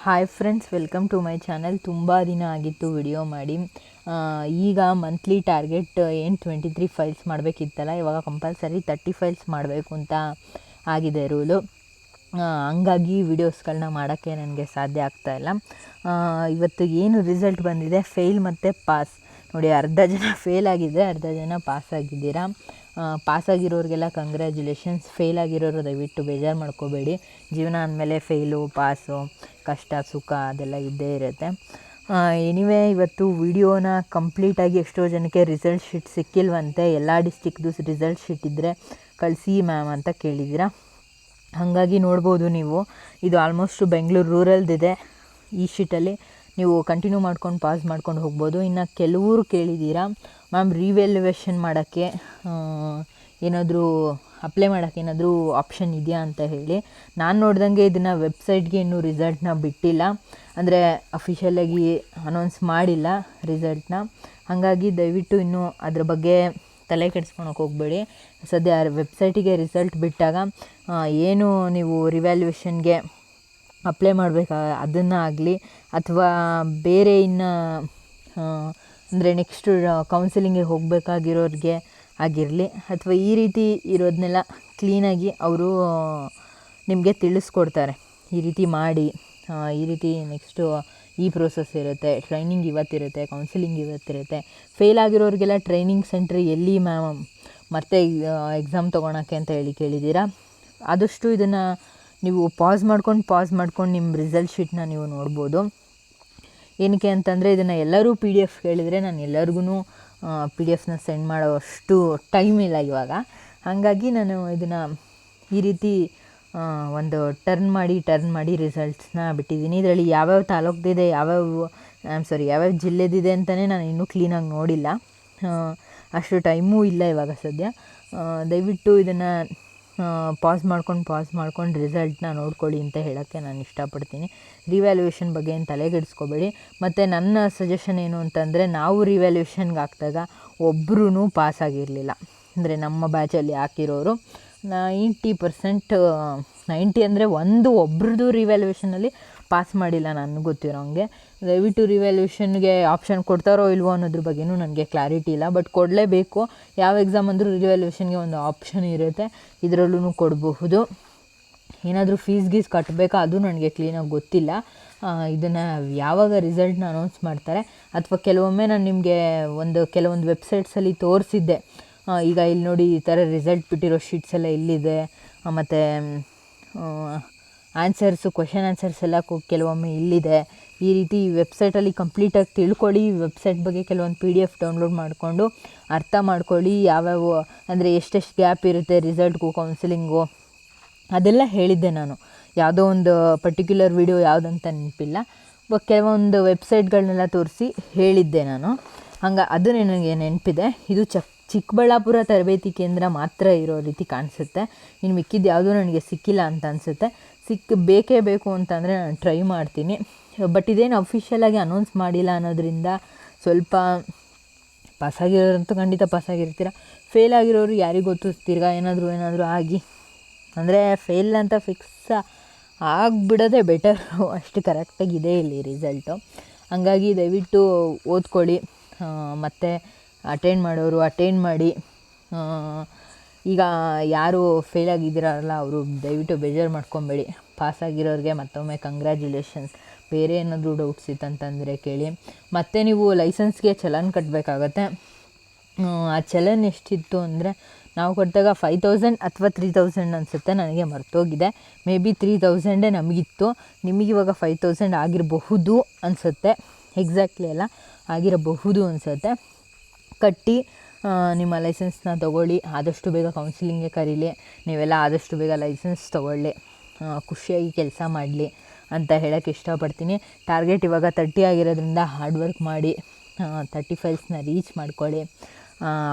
Hi friends, welcome to my channel. ತುಂಬ ದಿನ ಆಗಿತ್ತು ವಿಡಿಯೋ ಮಾಡಿ. ಈಗ ಮಂತ್ಲಿ ಟಾರ್ಗೆಟ್ ಏನು 23 ಫೈಲ್ಸ್ ಮಾಡಬೇಕಿತ್ತಲ್ಲ, ಇವಾಗ ಕಂಪಲ್ಸರಿ 30 ಫೈಲ್ಸ್ ಮಾಡಬೇಕು ಅಂತ ಆಗಿದೆ ರೂಲು. ಹಂಗಾಗಿ ವಿಡಿಯೋಸ್ಗಳನ್ನ ಮಾಡೋಕ್ಕೆ ನನಗೆ ಸಾಧ್ಯ ಆಗ್ತಾಯಿಲ್ಲ. ಇವತ್ತು ಏನು ರಿಸಲ್ಟ್ ಬಂದಿದೆ, ಫೇಲ್ ಮತ್ತು ಪಾಸ್ ನೋಡಿ. ಅರ್ಧ ಜನ ಫೇಲ್ ಆಗಿದ್ದರೆ, ಅರ್ಧ ಜನ ಪಾಸ್ ಆಗಿದ್ದೀರಾ. ಪಾಸಾಗಿರೋರಿಗೆಲ್ಲ ಕಂಗ್ರ್ಯಾಚುಲೇಷನ್ಸ್. ಫೇಲ್ ಆಗಿರೋರು ದಯವಿಟ್ಟು ಬೇಜಾರು ಮಾಡ್ಕೋಬೇಡಿ. ಜೀವನ ಅಂದಮೇಲೆ ಫೇಲು ಪಾಸು, ಕಷ್ಟ ಸುಖ ಅದೆಲ್ಲ ಇದ್ದೇ ಇರುತ್ತೆ. ಎನಿವೇ, ಇವತ್ತು ವಿಡಿಯೋನ ಕಂಪ್ಲೀಟಾಗಿ ಎಷ್ಟೋ ಜನಕ್ಕೆ ರಿಸಲ್ಟ್ ಶೀಟ್ ಸಿಕ್ಕಿಲ್ವಂತೆ. ಎಲ್ಲ ಡಿಸ್ಟಿಕ್ದು ರಿಸಲ್ಟ್ ಶೀಟ್ ಇದ್ದರೆ ಕಳಿಸಿ ಮ್ಯಾಮ್ ಅಂತ ಕೇಳಿದ್ದೀರಾ. ಹಾಗಾಗಿ ನೋಡ್ಬೋದು ನೀವು, ಇದು ಆಲ್ಮೋಸ್ಟು ಬೆಂಗಳೂರು ರೂರಲ್ದಿದೆ. ಈ ಶೀಟಲ್ಲಿ ನೀವು ಕಂಟಿನ್ಯೂ ಮಾಡ್ಕೊಂಡು ಪಾಸ್ ಮಾಡ್ಕೊಂಡು ಹೋಗ್ಬೋದು. ಇನ್ನು ಕೆಲವರು ಕೇಳಿದ್ದೀರಾ, ಮ್ಯಾಮ್ ರಿವ್ಯಾಲ್ಯೂಯೇಷನ್ ಮಾಡೋಕ್ಕೆ ಏನಾದರೂ ಅಪ್ಲೈ ಮಾಡೋಕ್ಕೆ ಏನಾದರೂ ಆಪ್ಷನ್ ಇದೆಯಾ ಅಂತ ಹೇಳಿ. ನಾನು ನೋಡ್ದಂಗೆ ಇದನ್ನು ವೆಬ್ಸೈಟ್ಗೆ ಇನ್ನೂ ರಿಸಲ್ಟ್ನ ಬಿಟ್ಟಿಲ್ಲ, ಅಂದರೆ ಅಫಿಷಿಯಲಾಗಿ ಅನೌನ್ಸ್ ಮಾಡಿಲ್ಲ ರಿಸಲ್ಟ್ನ. ಹಾಗಾಗಿ ದಯವಿಟ್ಟು ಇನ್ನೂ ಅದ್ರ ಬಗ್ಗೆ ತಲೆ ಕೆಡಿಸ್ಕೊಳಕ್ಕೆ ಹೋಗಬೇಡಿ. ಸದ್ಯ ವೆಬ್ಸೈಟಿಗೆ ರಿಸಲ್ಟ್ ಬಿಟ್ಟಾಗ ಏನು ನೀವು ರಿವ್ಯಾಲ್ಯೂಯೇಷನ್ಗೆ ಅಪ್ಲೈ ಮಾಡಬೇಕಾ ಅದನ್ನು ಆಗಲಿ, ಅಥವಾ ಬೇರೆ ಇನ್ನು ಅಂದರೆ ನೆಕ್ಸ್ಟು ಕೌನ್ಸಿಲಿಂಗ್ಗೆ ಹೋಗಬೇಕಾಗಿರೋರಿಗೆ ಆಗಿರಲಿ, ಅಥವಾ ಈ ರೀತಿ ಇರೋದನ್ನೆಲ್ಲ ಕ್ಲೀನಾಗಿ ಅವರು ನಿಮಗೆ ತಿಳಿಸ್ಕೊಡ್ತಾರೆ. ಈ ರೀತಿ ಮಾಡಿ, ಈ ರೀತಿ ನೆಕ್ಸ್ಟು ಈ ಪ್ರೋಸೆಸ್ ಇರುತ್ತೆ, ಟ್ರೈನಿಂಗ್ ಇವತ್ತಿರುತ್ತೆ, ಕೌನ್ಸಿಲಿಂಗ್ ಇವತ್ತಿರುತ್ತೆ. ಫೇಲ್ ಆಗಿರೋರಿಗೆಲ್ಲ ಟ್ರೈನಿಂಗ್ ಸೆಂಟ್ರ್ ಎಲ್ಲಿ ಮ್ಯಾಮ್ ಮತ್ತೆ ಎಕ್ಸಾಮ್ ತೊಗೊಳಕ್ಕೆ ಅಂತ ಹೇಳಿ ಕೇಳಿದ್ದೀರಾ. ಆದಷ್ಟು ಇದನ್ನು ನೀವು ಪಾಸ್ ಮಾಡ್ಕೊಂಡು ನಿಮ್ಮ ರಿಸಲ್ಟ್ ಶೀಟ್ನ ನೀವು ನೋಡ್ಬೋದು. ಏನಕ್ಕೆ ಅಂತಂದರೆ, ಇದನ್ನು ಎಲ್ಲರೂ PDF ಕೇಳಿದರೆ ನಾನು ಎಲ್ಲರಿಗೂ PDF ಸೆಂಡ್ ಮಾಡೋಷ್ಟು ಟೈಮ್ ಇಲ್ಲ ಇವಾಗ. ಹಾಗಾಗಿ ನಾನು ಇದನ್ನು ಈ ರೀತಿ ಒಂದು ಟರ್ನ್ ಮಾಡಿ ರಿಸಲ್ಟ್ಸ್ನ ಬಿಟ್ಟಿದ್ದೀನಿ. ಇದರಲ್ಲಿ ಯಾವ್ಯಾವ ತಾಲೂಕ್ದಿದೆ, ಯಾವ್ಯಾವ ಜಿಲ್ಲೆದಿದೆ ಅಂತಲೇ ನಾನು ಇನ್ನೂ ಕ್ಲೀನಾಗಿ ನೋಡಿಲ್ಲ. ಅಷ್ಟು ಟೈಮೂ ಇಲ್ಲ ಇವಾಗ ಸದ್ಯ. ದಯವಿಟ್ಟು ಇದನ್ನು ಪಾಸ್ ಮಾಡ್ಕೊಂಡು ರಿಸಲ್ಟ್ನ ನೋಡ್ಕೊಳ್ಳಿ ಅಂತ ಹೇಳೋಕ್ಕೆ ನಾನು ಇಷ್ಟಪಡ್ತೀನಿ. ರಿವ್ಯಾಲ್ಯೂಯೇಷನ್ ಬಗ್ಗೆ ಏನು ತಲೆಗೆಡಿಸ್ಕೋಬೇಡಿ. ಮತ್ತು ನನ್ನ ಸಜೆಷನ್ ಏನು ಅಂತಂದರೆ, ನಾವು ರಿವ್ಯಾಲ್ಯೂಯೇಷನ್ಗೆ ಹಾಕಿದಾಗ ಒಬ್ಬರೂ ಪಾಸ್ ಆಗಿರಲಿಲ್ಲ. ಅಂದರೆ ನಮ್ಮ ಬ್ಯಾಚಲ್ಲಿ ಹಾಕಿರೋರು 90%, 90 ಅಂದರೆ ಒಬ್ರದ್ದು ರಿವ್ಯಾಲ್ಯೂಯೇಷನಲ್ಲಿ ಪಾಸ್ ಮಾಡಿಲ್ಲ ನನಗೆ ಗೊತ್ತಿರೋಂಗೆ. ದಯವಿಟ್ಟು ರಿವ್ಯಾಲ್ಯೂಯೇಷನ್ಗೆ ಆಪ್ಷನ್ ಕೊಡ್ತಾರೋ ಇಲ್ವೋ ಅನ್ನೋದ್ರ ಬಗ್ಗೆಯೂ ನನಗೆ ಕ್ಲಾರಿಟಿ ಇಲ್ಲ. ಬಟ್ ಕೊಡಲೇಬೇಕು. ಯಾವ ಎಕ್ಸಾಮ್ ಅಂದರೂ ರಿವ್ಯಾಲ್ಯೂಯೇಷನ್ಗೆ ಒಂದು ಆಪ್ಷನ್ ಇರುತ್ತೆ, ಇದರಲ್ಲೂ ಕೊಡಬಹುದು. ಏನಾದರೂ ಫೀಸ್ ಕಟ್ಟಬೇಕಾ ಅದು ನನಗೆ ಕ್ಲೀನಾಗಿ ಗೊತ್ತಿಲ್ಲ. ಇದನ್ನು ಯಾವಾಗ ರಿಸಲ್ಟ್ನ ಅನೌನ್ಸ್ ಮಾಡ್ತಾರೆ, ಅಥವಾ ಕೆಲವೊಮ್ಮೆ ನಾನು ನಿಮಗೆ ಕೆಲವೊಂದು ವೆಬ್ಸೈಟ್ಸಲ್ಲಿ ತೋರಿಸಿದ್ದೆ. ಈಗ ಇಲ್ಲಿ ನೋಡಿ, ಈ ಥರ ರಿಸಲ್ಟ್ ಬಿಟ್ಟಿರೋ ಶೀಟ್ಸ್ ಎಲ್ಲ ಇಲ್ಲಿದೆ, ಮತ್ತು ಕ್ವೆಶನ್ ಆನ್ಸರ್ಸ್ ಎಲ್ಲ ಕೆಲವೊಮ್ಮೆ ಇಲ್ಲಿದೆ. ಈ ರೀತಿ ವೆಬ್ಸೈಟಲ್ಲಿ ಕಂಪ್ಲೀಟಾಗಿ ತಿಳ್ಕೊಳ್ಳಿ. ವೆಬ್ಸೈಟ್ ಬಗ್ಗೆ ಕೆಲವೊಂದು PDF ಡೌನ್ಲೋಡ್ ಮಾಡಿಕೊಂಡು ಅರ್ಥ ಮಾಡ್ಕೊಳ್ಳಿ. ಯಾವ್ಯಾವ ಅಂದರೆ ಎಷ್ಟೆಷ್ಟು ಗ್ಯಾಪ್ ಇರುತ್ತೆ ರಿಸಲ್ಟ್ಗೂ ಕೌನ್ಸಿಲಿಂಗು ಅದೆಲ್ಲ ಹೇಳಿದ್ದೆ ನಾನು. ಯಾವುದೋ ಒಂದು ಪರ್ಟಿಕ್ಯುಲರ್ ವಿಡಿಯೋ ಯಾವುದಂತ ನೆನಪಿಲ್ಲ, ಕೆಲವೊಂದು ವೆಬ್ಸೈಟ್ಗಳನ್ನೆಲ್ಲ ತೋರಿಸಿ ಹೇಳಿದ್ದೆ ನಾನು. ಅದು ನನಗೆ ನೆನಪಿದೆ. ಇದು ಚಿಕ್ಕಬಳ್ಳಾಪುರ ತರಬೇತಿ ಕೇಂದ್ರ ಮಾತ್ರ ಇರೋ ರೀತಿ ಕಾಣಿಸುತ್ತೆ. ಇನ್ನು ಮಿಕ್ಕಿದ್ದು ಯಾವುದೂ ನನಗೆ ಸಿಕ್ಕಿಲ್ಲ ಅಂತ ಅನಿಸುತ್ತೆ. ಬೇಕೇ ಬೇಕು ಅಂತಂದರೆ ನಾನು ಟ್ರೈ ಮಾಡ್ತೀನಿ. ಬಟ್ ಇದೇನು ಅಫಿಷಿಯಲಾಗಿ ಅನೌನ್ಸ್ ಮಾಡಿಲ್ಲ ಅನ್ನೋದ್ರಿಂದ ಸ್ವಲ್ಪ ಪಾಸಾಗಿರೋರಂತೂ ಖಂಡಿತ ಪಾಸಾಗಿರ್ತೀರ. ಫೇಲ್ ಆಗಿರೋರು ಯಾರಿಗೂ ಗೊತ್ತು, ತಿರ್ಗಾ ಏನಾದರೂ ಆಗಿ ಅಂದರೆ ಫೇಲ್ ಅಂತ ಫಿಕ್ಸ್ ಆಗಿಬಿಡೋದೇ ಬೆಟರು. ಅಷ್ಟು ಕರೆಕ್ಟಾಗಿದೆ ಇಲ್ಲಿ ರಿಸಲ್ಟು. ಹಾಗಾಗಿ ದಯವಿಟ್ಟು ಓದ್ಕೊಳ್ಳಿ. ಮತ್ತು ಅಟೆಂಡ್ ಮಾಡೋರು ಅಟೆಂಡ್ ಮಾಡಿ. ಈಗ ಯಾರು ಫೇಲ್ ಆಗಿದ್ದೀರಲ್ಲ ಅವರು ದಯವಿಟ್ಟು ಬೇಜಾರು ಮಾಡ್ಕೊಬೇಡಿ. ಪಾಸಾಗಿರೋರಿಗೆ ಮತ್ತೊಮ್ಮೆ ಕಂಗ್ರ್ಯಾಚುಲೇಷನ್ಸ್. ಬೇರೆ ಏನಾದರೂ ಡೌಟ್ಸ್ ಇತ್ತಂತಂದರೆ ಕೇಳಿ. ಮತ್ತು ನೀವು ಲೈಸೆನ್ಸ್ಗೆ ಚಲನ್ ಕಟ್ಟಬೇಕಾಗತ್ತೆ. ಆ ಚಲನ್ ಎಷ್ಟಿತ್ತು ಅಂದರೆ, ನಾವು ಕೊಟ್ಟಾಗ 5000 ಅಥವಾ 3000 ಅನಿಸುತ್ತೆ, ನನಗೆ ಮರ್ತೋಗಿದೆ. May be 3000 ನಮಗಿತ್ತು. ನಿಮಗಿವಾಗ 5000 ಆಗಿರಬಹುದು ಅನಿಸುತ್ತೆ. ಎಕ್ಸಾಕ್ಟ್ಲಿ ಅಲ್ಲ, ಆಗಿರಬಹುದು ಅನಿಸುತ್ತೆ. ಕಟ್ಟಿ ನಿಮ್ಮ ಲೈಸೆನ್ಸ್ನ ತೊಗೊಳ್ಳಿ. ಆದಷ್ಟು ಬೇಗ ಕೌನ್ಸಿಲಿಂಗ್ಗೆ ಕರೀಲಿ. ನೀವೆಲ್ಲ ಆದಷ್ಟು ಬೇಗ ಲೈಸೆನ್ಸ್ ತೊಗೊಳ್ಳಿ, ಖುಷಿಯಾಗಿ ಕೆಲಸ ಮಾಡಲಿ ಅಂತ ಹೇಳೋಕ್ಕೆ ಇಷ್ಟಪಡ್ತೀನಿ. ಟಾರ್ಗೆಟ್ ಇವಾಗ 30 ಆಗಿರೋದ್ರಿಂದ ಹಾರ್ಡ್ ವರ್ಕ್ ಮಾಡಿ 30 ಫೈಲ್ಸ್ನ ರೀಚ್ ಮಾಡ್ಕೊಳ್ಳಿ.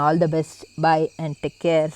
All the best. Bye and take care.